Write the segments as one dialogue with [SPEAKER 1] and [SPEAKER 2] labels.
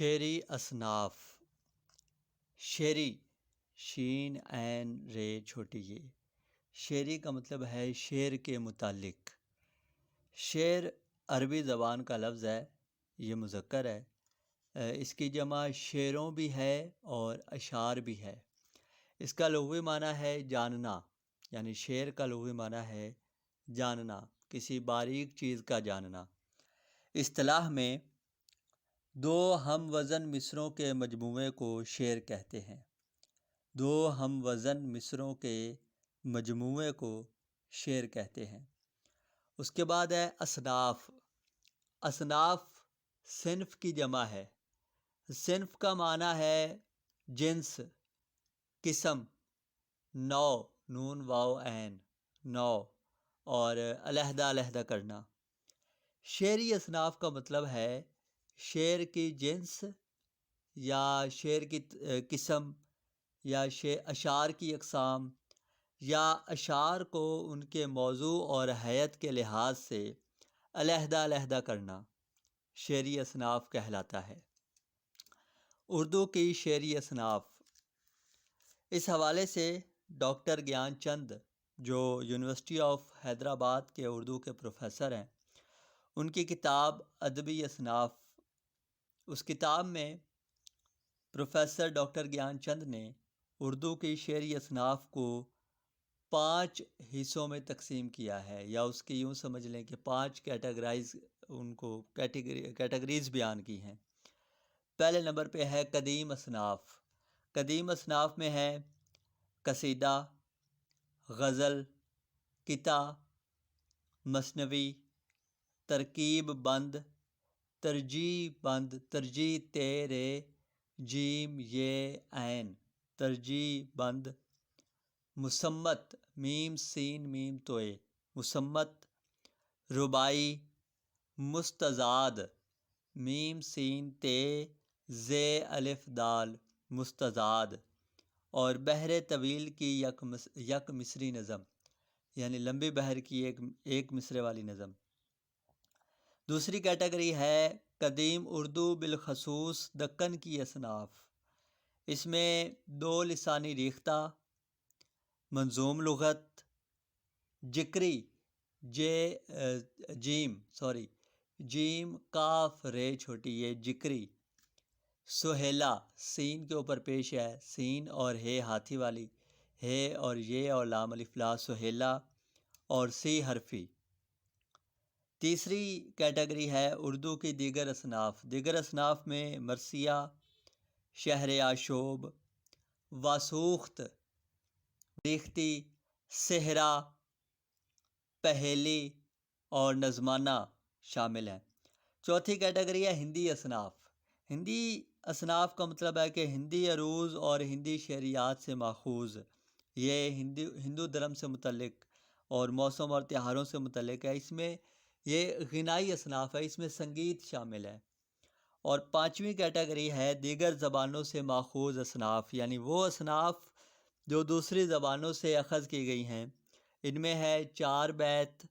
[SPEAKER 1] شعری اصناف۔ شعری شین عین رے چھوٹی یہ شعری کا مطلب ہے شعر کے متعلق۔ شعر عربی زبان کا لفظ ہے، یہ مذکر ہے۔ اس کی جمع شعروں بھی ہے اور اشعار بھی ہے۔ اس کا لغوی معنی ہے جاننا، یعنی شعر کا لغوی معنی ہے جاننا، کسی باریک چیز کا جاننا۔ اصطلاح میں دو ہم وزن مصرعوں کے مجموعے کو شعر کہتے ہیں۔ دو ہم وزن مصرعوں کے مجموعے کو شعر کہتے ہیں۔ اس کے بعد ہے اصناف۔ اصناف صنف کی جمع ہے۔ صنف کا معنی ہے جنس، قسم، نوع، نون واو عین، نوع، اور علیحدہ علیحدہ کرنا۔ شعری اصناف کا مطلب ہے شعر کی جنس یا شعر کی قسم یا اشعار کی اقسام یا اشعار کو ان کے موضوع اور حیت کے لحاظ سے علیحدہ علیحدہ کرنا شعری اصناف کہلاتا ہے۔ اردو کی شعری اصناف، اس حوالے سے ڈاکٹر گیان چند جو یونیورسٹی آف حیدرآباد کے اردو کے پروفیسر ہیں، ان کی کتاب ادبی اصناف، اس کتاب میں پروفیسر ڈاکٹر گیان چند نے اردو کی شعری اصناف کو 5 حصوں میں تقسیم کیا ہے، یا اس کی یوں سمجھ لیں کہ 5 کیٹیگریز بیان کی ہیں۔ پہلے نمبر پہ ہے قدیم اصناف۔ قدیم اصناف میں ہے قصیدہ، غزل، قطع، مثنوی، ترکیب بند، ترجیع بند، ترجیع تیرے جیم یہ عین، ترجیع بند، مصمت، میم سین میم توئے، مصمت، رباعی، مستزاد، میم سین تے زے الف دال، مستزاد، اور بحر طویل کی یک مصری نظم، یعنی لمبی بحر کی ایک مصرے والی نظم۔ دوسری کیٹیگری ہے قدیم اردو بالخصوص دکن کی اصناف۔ اس میں 2 لسانی ریختہ، منظوم لغت، جکری جیم کاف رے چھوٹی یہ جکری، سہیلا سین کے اوپر پیش ہے، سین اور ہے ہاتھی والی، ہے اور یہ اور لام الف لا، سہیلا، اور سی حرفی۔ تیسری کیٹیگری ہے اردو کی دیگر اصناف۔ دیگر اصناف میں مرثیہ، شہر آشوب، واسوخت، ریختی، صحرا، پہیلی اور نظمانہ شامل ہیں۔ چوتھی کیٹیگری ہے ہندی اصناف۔ ہندی اصناف کا مطلب ہے کہ ہندی عروض اور ہندی شعریات سے ماخوذ، یہ ہندو دھرم سے متعلق اور موسم اور تہواروں سے متعلق ہے۔ اس میں یہ غنائی اصناف ہے، اس میں سنگیت شامل ہے۔ اور 5ویں کیٹیگری ہے دیگر زبانوں سے ماخوذ اصناف، یعنی وہ اصناف جو دوسری زبانوں سے اخذ کی گئی ہیں۔ ان میں ہے 4 بیت،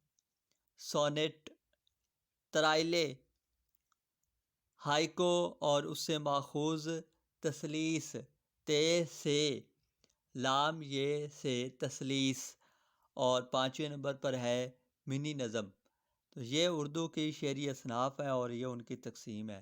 [SPEAKER 1] سونٹ، ترائلے، ہائیکو اور اس سے ماخوذ تثلیث، تے سے، لام یہ سے تثلیث، اور 5ویں نمبر پر ہے منی نظم۔ تو یہ اردو کی شعری اصناف ہے اور یہ ان کی تقسیم ہے۔